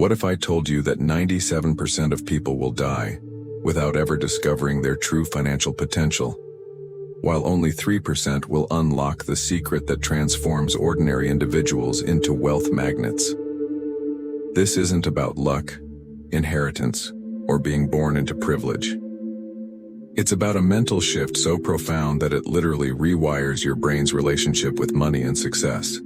What if I told you that 97% of people will die without ever discovering their true financial potential, while only 3% will unlock the secret that transforms ordinary individuals into wealth magnets? This isn't about luck, inheritance, or being born into privilege. It's about a mental shift so profound that it literally rewires your brain's relationship with money and success.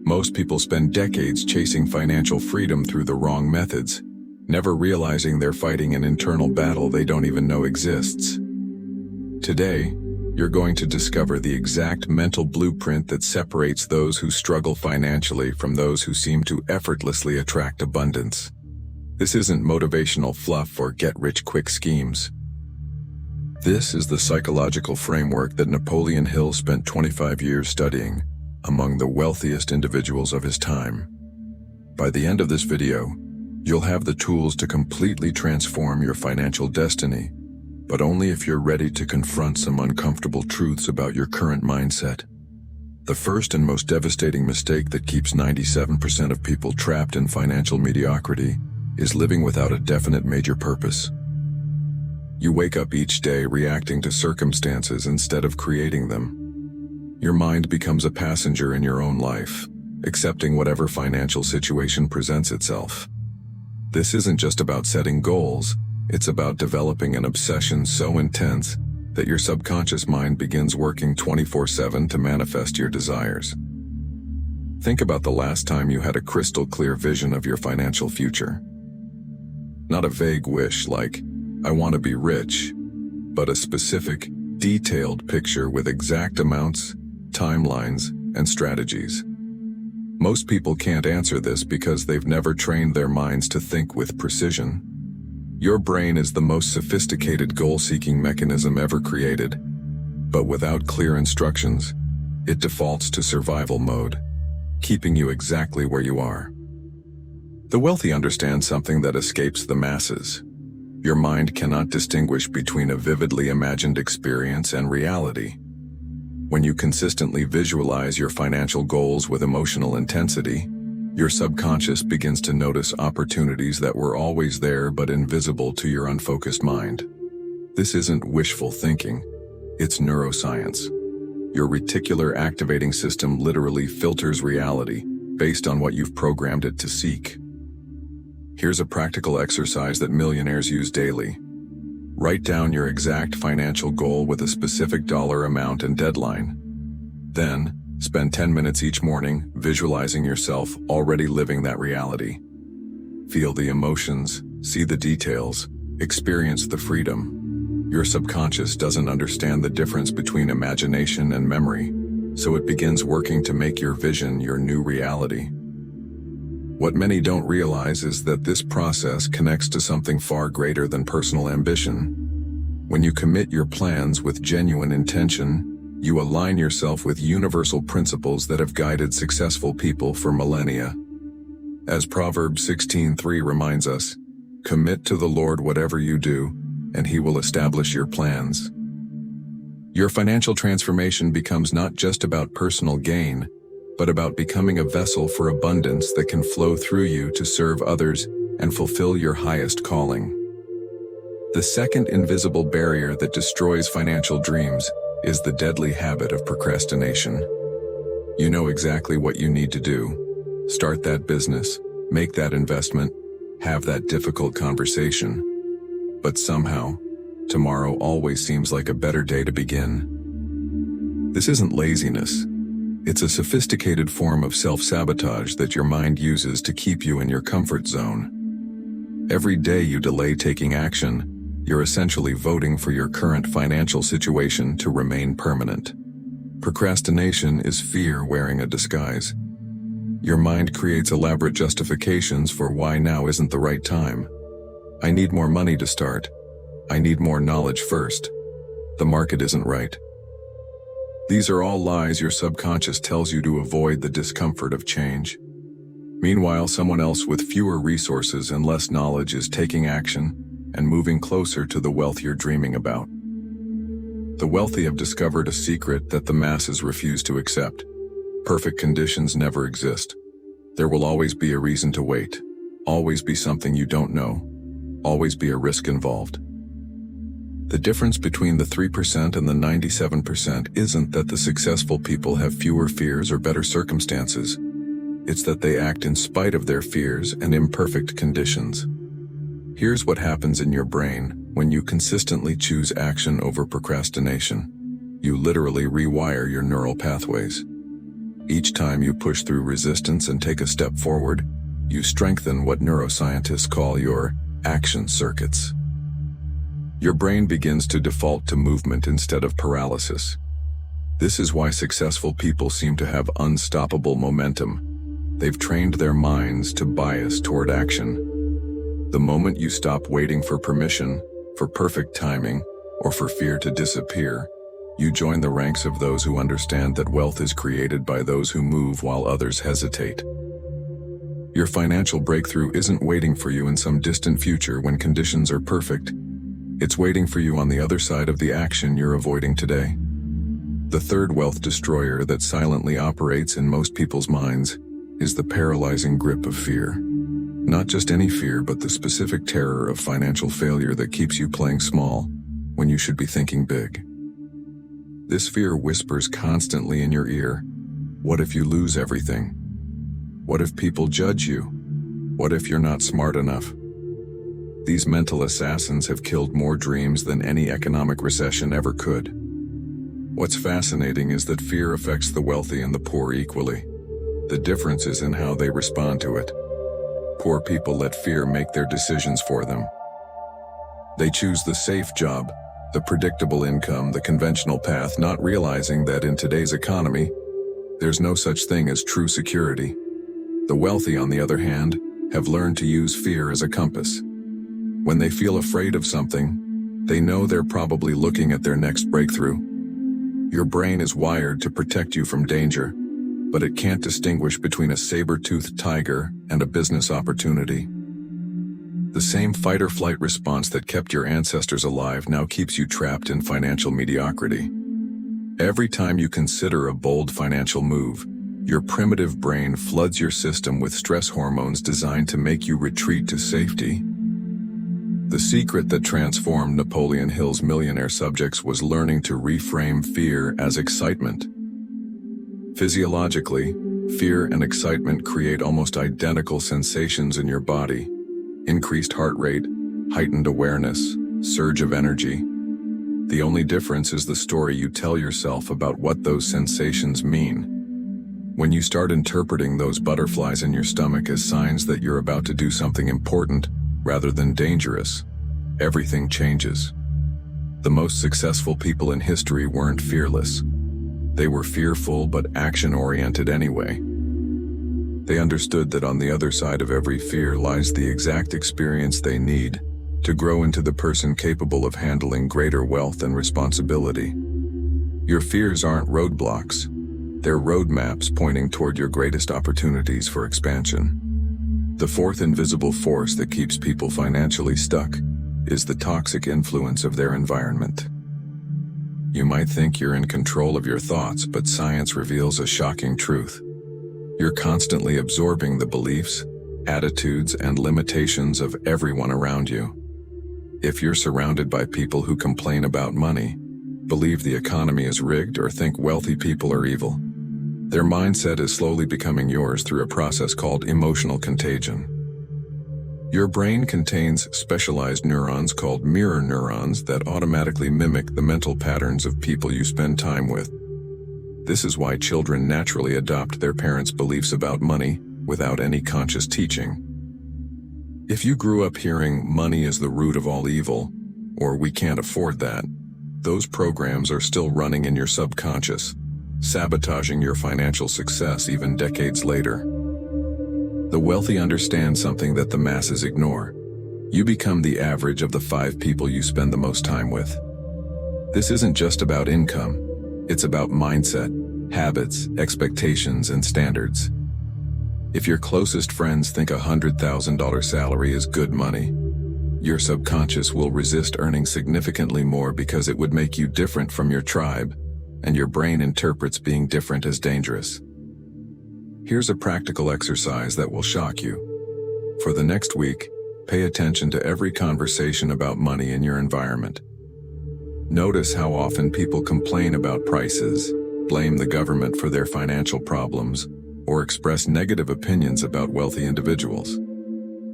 Most people spend decades chasing financial freedom through the wrong methods, never realizing they're fighting an internal battle they don't even know exists. Today, you're going to discover the exact mental blueprint that separates those who struggle financially from those who seem to effortlessly attract abundance. This isn't motivational fluff or get-rich-quick schemes. This is the psychological framework that Napoleon Hill spent 25 years studying among the wealthiest individuals of his time. By the end of this video, you'll have the tools to completely transform your financial destiny, but only if you're ready to confront some uncomfortable truths about your current mindset. The first and most devastating mistake that keeps 97% of people trapped in financial mediocrity is living without a definite major purpose. You wake up each day reacting to circumstances instead of creating them. Your mind becomes a passenger in your own life, accepting whatever financial situation presents itself. This isn't just about setting goals, it's about developing an obsession so intense that your subconscious mind begins working 24/7 to manifest your desires. Think about the last time you had a crystal clear vision of your financial future. Not a vague wish like, "I want to be rich," but a specific, detailed picture with exact amounts, timelines, and strategies. Most people can't answer this because they've never trained their minds to think with precision. Your brain is the most sophisticated goal-seeking mechanism ever created, but without clear instructions, it defaults to survival mode, keeping you exactly where you are. The wealthy understand something that escapes the masses. Your mind cannot distinguish between a vividly imagined experience and reality. When you consistently visualize your financial goals with emotional intensity, your subconscious begins to notice opportunities that were always there but invisible to your unfocused mind. This isn't wishful thinking, it's neuroscience. Your reticular activating system literally filters reality based on what you've programmed it to seek. Here's a practical exercise that millionaires use daily. Write down your exact financial goal with a specific dollar amount and deadline. Then, spend 10 minutes each morning visualizing yourself already living that reality. Feel the emotions, see the details, experience the freedom. Your subconscious doesn't understand the difference between imagination and memory, so it begins working to make your vision your new reality. What many don't realize is that this process connects to something far greater than personal ambition. When you commit your plans with genuine intention, you align yourself with universal principles that have guided successful people for millennia. As Proverbs 16:3 reminds us, "Commit to the Lord whatever you do, and He will establish your plans." Your financial transformation becomes not just about personal gain, but about becoming a vessel for abundance that can flow through you to serve others and fulfill your highest calling. The second invisible barrier that destroys financial dreams is the deadly habit of procrastination. You know exactly what you need to do. Start that business, make that investment, have that difficult conversation. But somehow, tomorrow always seems like a better day to begin. This isn't laziness. It's a sophisticated form of self-sabotage that your mind uses to keep you in your comfort zone. Every day you delay taking action, you're essentially voting for your current financial situation to remain permanent. Procrastination is fear wearing a disguise. Your mind creates elaborate justifications for why now isn't the right time. I need more money to start. I need more knowledge first. The market isn't right. These are all lies your subconscious tells you to avoid the discomfort of change. Meanwhile, someone else with fewer resources and less knowledge is taking action and moving closer to the wealth you're dreaming about. The wealthy have discovered a secret that the masses refuse to accept. Perfect conditions never exist. There will always be a reason to wait. always be something you don't know, always be a risk involved. The difference between the 3% and the 97% isn't that the successful people have fewer fears or better circumstances. It's that they act in spite of their fears and imperfect conditions. Here's what happens in your brain when you consistently choose action over procrastination. You literally rewire your neural pathways. Each time you push through resistance and take a step forward, you strengthen what neuroscientists call your action circuits. Your brain begins to default to movement instead of paralysis. This is why successful people seem to have unstoppable momentum. They've trained their minds to bias toward action. The moment you stop waiting for permission, for perfect timing, or for fear to disappear, you join the ranks of those who understand that wealth is created by those who move while others hesitate. Your financial breakthrough isn't waiting for you in some distant future when conditions are perfect. It's waiting for you on the other side of the action you're avoiding today. The third wealth destroyer that silently operates in most people's minds is the paralyzing grip of fear. Not just any fear, but the specific terror of financial failure that keeps you playing small when you should be thinking big. This fear whispers constantly in your ear. What if you lose everything? What if people judge you? What if you're not smart enough? These mental assassins have killed more dreams than any economic recession ever could. What's fascinating is that fear affects the wealthy and the poor equally. The difference is in how they respond to it. Poor people let fear make their decisions for them. They choose the safe job, the predictable income, the conventional path, not realizing that in today's economy, there's no such thing as true security. The wealthy, on the other hand, have learned to use fear as a compass. When they feel afraid of something, they know they're probably looking at their next breakthrough. Your brain is wired to protect you from danger, but it can't distinguish between a saber-toothed tiger and a business opportunity. The same fight-or-flight response that kept your ancestors alive now keeps you trapped in financial mediocrity. Every time you consider a bold financial move, your primitive brain floods your system with stress hormones designed to make you retreat to safety. The secret that transformed Napoleon Hill's millionaire subjects was learning to reframe fear as excitement. Physiologically, fear and excitement create almost identical sensations in your body. Increased heart rate, heightened awareness, surge of energy. The only difference is the story you tell yourself about what those sensations mean. When you start interpreting those butterflies in your stomach as signs that you're about to do something important rather than dangerous, everything changes. The most successful people in history weren't fearless. They were fearful but action-oriented anyway. They understood that on the other side of every fear lies the exact experience they need to grow into the person capable of handling greater wealth and responsibility. Your fears aren't roadblocks. They're roadmaps pointing toward your greatest opportunities for expansion. The fourth invisible force that keeps people financially stuck is the toxic influence of their environment. You might think you're in control of your thoughts, but science reveals a shocking truth. You're constantly absorbing the beliefs, attitudes, and limitations of everyone around you. If you're surrounded by people who complain about money, believe the economy is rigged, or think wealthy people are evil, their mindset is slowly becoming yours through a process called emotional contagion. Your brain contains specialized neurons called mirror neurons that automatically mimic the mental patterns of people you spend time with. This is why children naturally adopt their parents' beliefs about money without any conscious teaching. If you grew up hearing money is the root of all evil, or we can't afford that, those programs are still running in your subconscious, sabotaging your financial success even decades later. The wealthy understand something that the masses ignore. You become the average of the 5 people you spend the most time with. This isn't just about income. It's about mindset, habits, expectations, and standards. If your closest friends think a $100,000 salary is good money, your subconscious will resist earning significantly more because it would make you different from your tribe, and your brain interprets being different as dangerous. Here's a practical exercise that will shock you. For the next week, pay attention to every conversation about money in your environment. Notice how often people complain about prices, blame the government for their financial problems, or express negative opinions about wealthy individuals.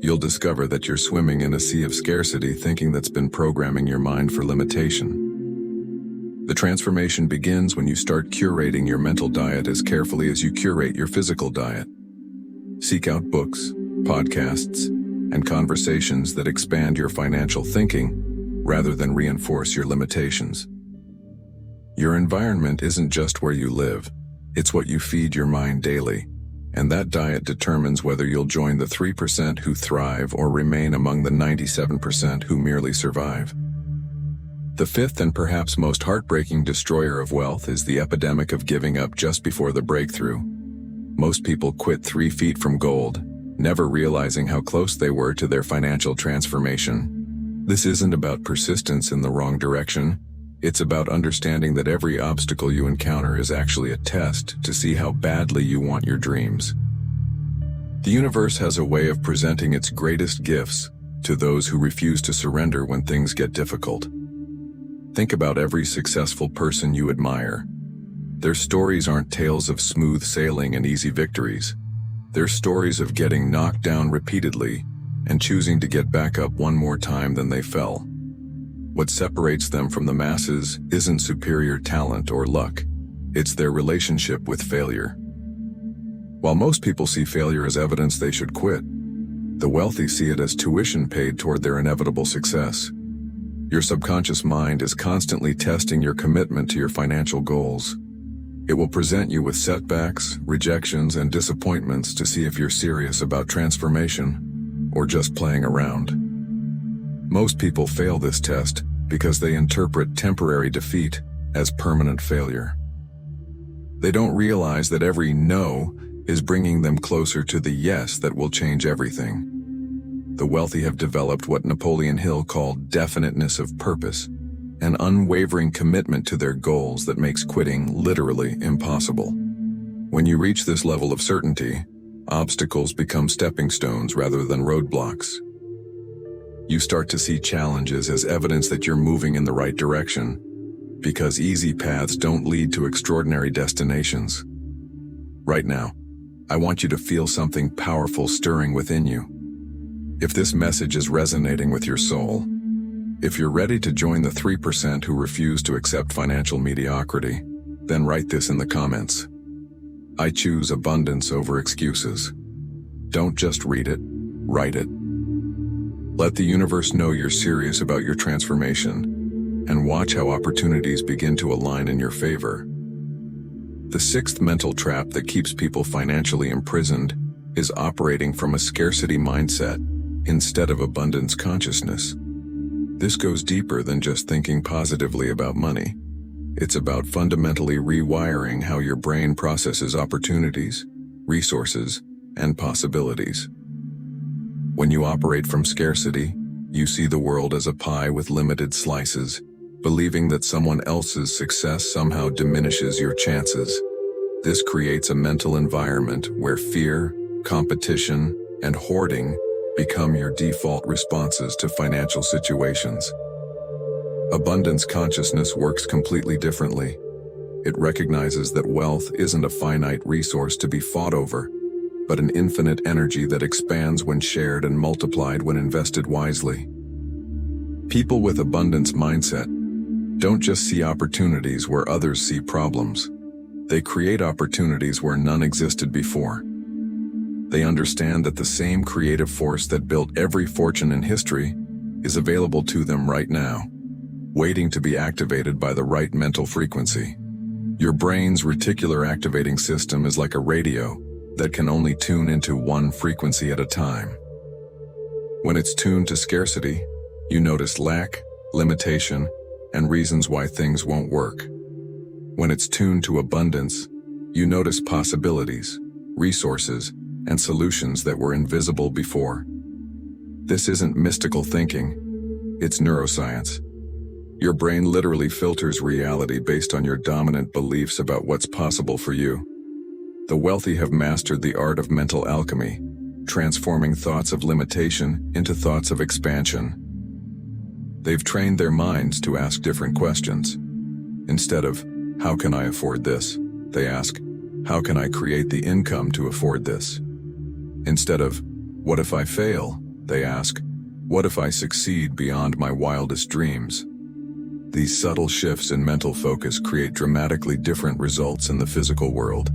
You'll discover that you're swimming in a sea of scarcity thinking that's been programming your mind for limitation. The transformation begins when you start curating your mental diet as carefully as you curate your physical diet. Seek out books, podcasts, and conversations that expand your financial thinking rather than reinforce your limitations. Your environment isn't just where you live, it's what you feed your mind daily, and that diet determines whether you'll join the 3% who thrive or remain among the 97% who merely survive. The fifth and perhaps most heartbreaking destroyer of wealth is the epidemic of giving up just before the breakthrough. Most people quit 3 feet from gold, never realizing how close they were to their financial transformation. This isn't about persistence in the wrong direction. It's about understanding that every obstacle you encounter is actually a test to see how badly you want your dreams. The universe has a way of presenting its greatest gifts to those who refuse to surrender when things get difficult. Think about every successful person you admire. Their stories aren't tales of smooth sailing and easy victories. They're stories of getting knocked down repeatedly and choosing to get back up one more time than they fell. What separates them from the masses isn't superior talent or luck. It's their relationship with failure. While most people see failure as evidence they should quit, the wealthy see it as tuition paid toward their inevitable success. Your subconscious mind is constantly testing your commitment to your financial goals. It will present you with setbacks, rejections, and disappointments to see if you're serious about transformation or just playing around. Most people fail this test because they interpret temporary defeat as permanent failure. They don't realize that every no is bringing them closer to the yes that will change everything. The wealthy have developed what Napoleon Hill called definiteness of purpose, an unwavering commitment to their goals that makes quitting literally impossible. When you reach this level of certainty, obstacles become stepping stones rather than roadblocks. You start to see challenges as evidence that you're moving in the right direction, because easy paths don't lead to extraordinary destinations. Right now, I want you to feel something powerful stirring within you. If this message is resonating with your soul, if you're ready to join the 3% who refuse to accept financial mediocrity, then write this in the comments. I choose abundance over excuses. Don't just read it, write it. Let the universe know you're serious about your transformation, and watch how opportunities begin to align in your favor. The sixth mental trap that keeps people financially imprisoned is operating from a scarcity mindset instead of abundance consciousness. This goes deeper than just thinking positively about money. It's about fundamentally rewiring how your brain processes opportunities, resources, and possibilities. When you operate from scarcity, you see the world as a pie with limited slices, believing that someone else's success somehow diminishes your chances. This creates a mental environment where fear, competition, and hoarding become your default responses to financial situations. Abundance consciousness works completely differently. It recognizes that wealth isn't a finite resource to be fought over, but an infinite energy that expands when shared and multiplied when invested wisely. People with abundance mindset don't just see opportunities where others see problems. They create opportunities where none existed before. They understand that the same creative force that built every fortune in history is available to them right now, waiting to be activated by the right mental frequency. Your brain's reticular activating system is like a radio that can only tune into one frequency at a time. When it's tuned to scarcity, you notice lack, limitation, and reasons why things won't work. When it's tuned to abundance, you notice possibilities, resources, and solutions that were invisible before. This isn't mystical thinking, it's neuroscience. Your brain literally filters reality based on your dominant beliefs about what's possible for you. The wealthy have mastered the art of mental alchemy, transforming thoughts of limitation into thoughts of expansion. They've trained their minds to ask different questions. Instead of, "How can I afford this?" they ask, "How can I create the income to afford this?" Instead of, "What if I fail?" they ask, "What if I succeed beyond my wildest dreams?" These subtle shifts in mental focus create dramatically different results in the physical world.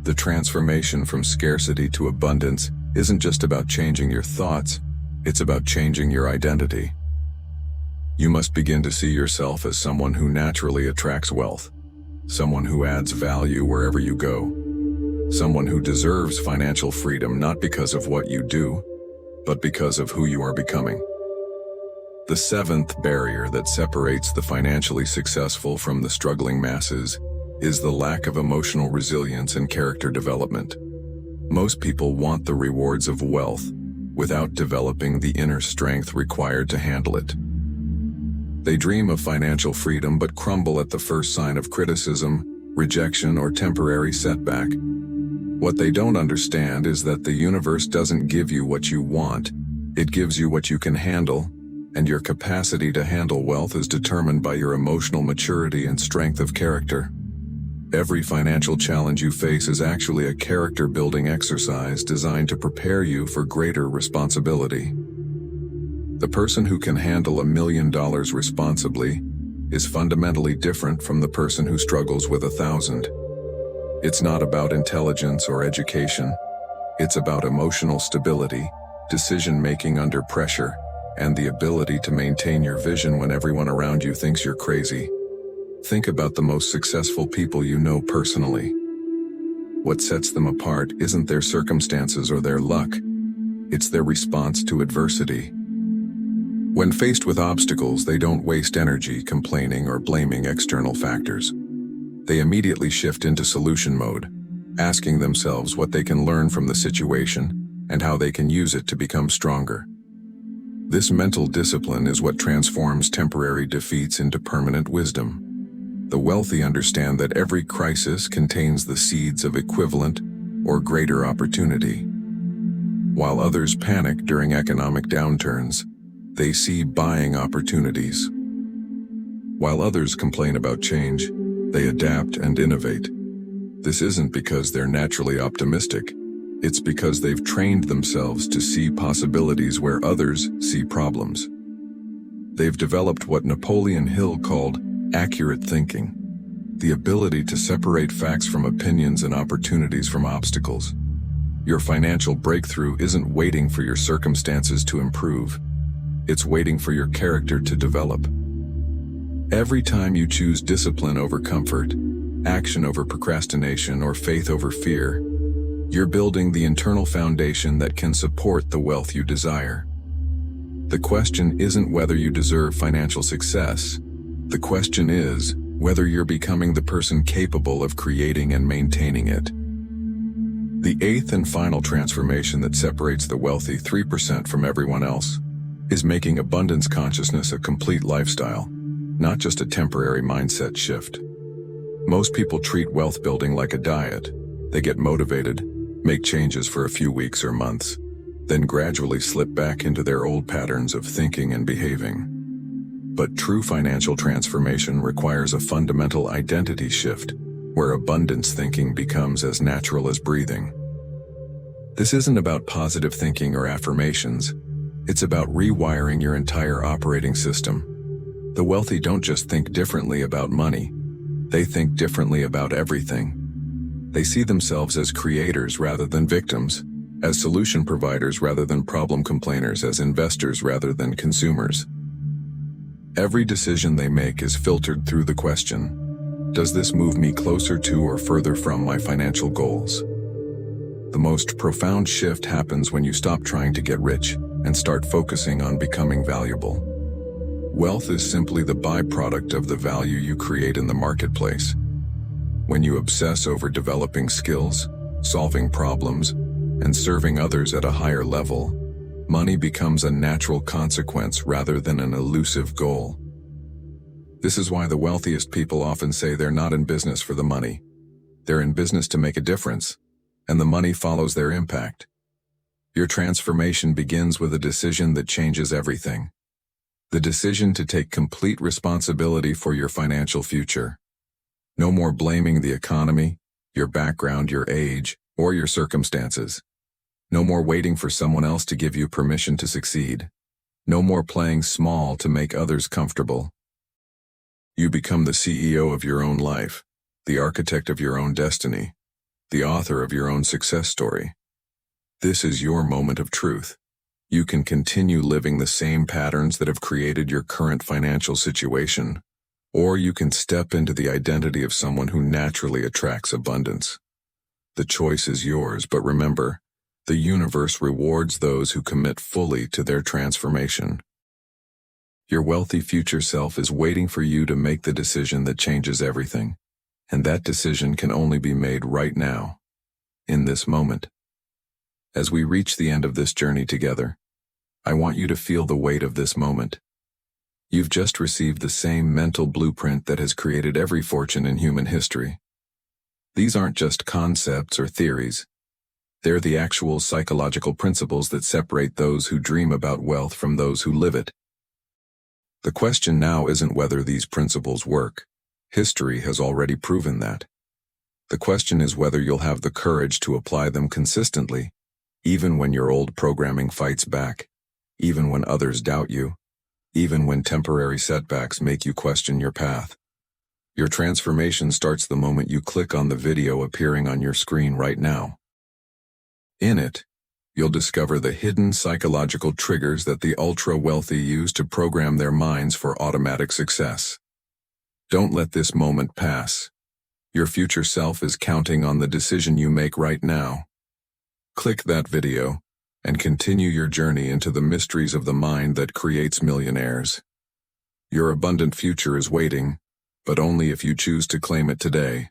The transformation from scarcity to abundance isn't just about changing your thoughts, it's about changing your identity. You must begin to see yourself as someone who naturally attracts wealth, someone who adds value wherever you go, someone who deserves financial freedom not because of what you do, but because of who you are becoming. The seventh barrier that separates the financially successful from the struggling masses is the lack of emotional resilience and character development. Most people want the rewards of wealth without developing the inner strength required to handle it. They dream of financial freedom but crumble at the first sign of criticism, rejection, or temporary setback. What they don't understand is that the universe doesn't give you what you want, it gives you what you can handle, and your capacity to handle wealth is determined by your emotional maturity and strength of character. Every financial challenge you face is actually a character-building exercise designed to prepare you for greater responsibility. The person who can handle $1 million responsibly is fundamentally different from the person who struggles with 1,000. It's not about intelligence or education. It's about emotional stability, decision-making under pressure, and the ability to maintain your vision when everyone around you thinks you're crazy. Think about the most successful people you know personally. What sets them apart isn't their circumstances or their luck. It's their response to adversity. When faced with obstacles, they don't waste energy complaining or blaming external factors. They immediately shift into solution mode, asking themselves what they can learn from the situation and how they can use it to become stronger. This mental discipline is what transforms temporary defeats into permanent wisdom. The wealthy understand that every crisis contains the seeds of equivalent or greater opportunity. While others panic during economic downturns, they see buying opportunities. While others complain about change, they adapt and innovate. This isn't because they're naturally optimistic. It's because they've trained themselves to see possibilities where others see problems. They've developed what Napoleon Hill called accurate thinking, the ability to separate facts from opinions and opportunities from obstacles. Your financial breakthrough isn't waiting for your circumstances to improve. It's waiting for your character to develop. Every time you choose discipline over comfort, action over procrastination, or faith over fear, you're building the internal foundation that can support the wealth you desire. The question isn't whether you deserve financial success. The question is whether you're becoming the person capable of creating and maintaining it. The eighth and final transformation that separates the wealthy 3% from everyone else is making abundance consciousness a complete lifestyle, not just a temporary mindset shift. Most people treat wealth building like a diet. They get motivated, make changes for a few weeks or months, then gradually slip back into their old patterns of thinking and behaving. But true financial transformation requires a fundamental identity shift, where abundance thinking becomes as natural as breathing. This isn't about positive thinking or affirmations. It's about rewiring your entire operating system. The wealthy don't just think differently about money. They think differently about everything. They see themselves as creators rather than victims, as solution providers rather than problem complainers, as investors rather than consumers. Every decision they make is filtered through the question, does this move me closer to or further from my financial goals? The most profound shift happens when you stop trying to get rich and start focusing on becoming valuable. Wealth is simply the byproduct of the value you create in the marketplace. When you obsess over developing skills, solving problems, and serving others at a higher level, money becomes a natural consequence rather than an elusive goal. This is why the wealthiest people often say they're not in business for the money. They're in business to make a difference, and the money follows their impact. Your transformation begins with a decision that changes everything. The decision to take complete responsibility for your financial future. No more blaming the economy, your background, your age, or your circumstances. No more waiting for someone else to give you permission to succeed. No more playing small to make others comfortable. You become the CEO of your own life, the architect of your own destiny, the author of your own success story. This is your moment of truth. You can continue living the same patterns that have created your current financial situation, or you can step into the identity of someone who naturally attracts abundance. The choice is yours, but remember, the universe rewards those who commit fully to their transformation. Your wealthy future self is waiting for you to make the decision that changes everything, and that decision can only be made right now, in this moment. As we reach the end of this journey together, I want you to feel the weight of this moment. You've just received the same mental blueprint that has created every fortune in human history. These aren't just concepts or theories. They're the actual psychological principles that separate those who dream about wealth from those who live it. The question now isn't whether these principles work. History has already proven that. The question is whether you'll have the courage to apply them consistently, even when your old programming fights back, even when others doubt you, even when temporary setbacks make you question your path. Your transformation starts the moment you click on the video appearing on your screen right now. In it, you'll discover the hidden psychological triggers that the ultra-wealthy use to program their minds for automatic success. Don't let this moment pass. Your future self is counting on the decision you make right now. Click that video and continue your journey into the mysteries of the mind that creates millionaires. Your abundant future is waiting, but only if you choose to claim it today.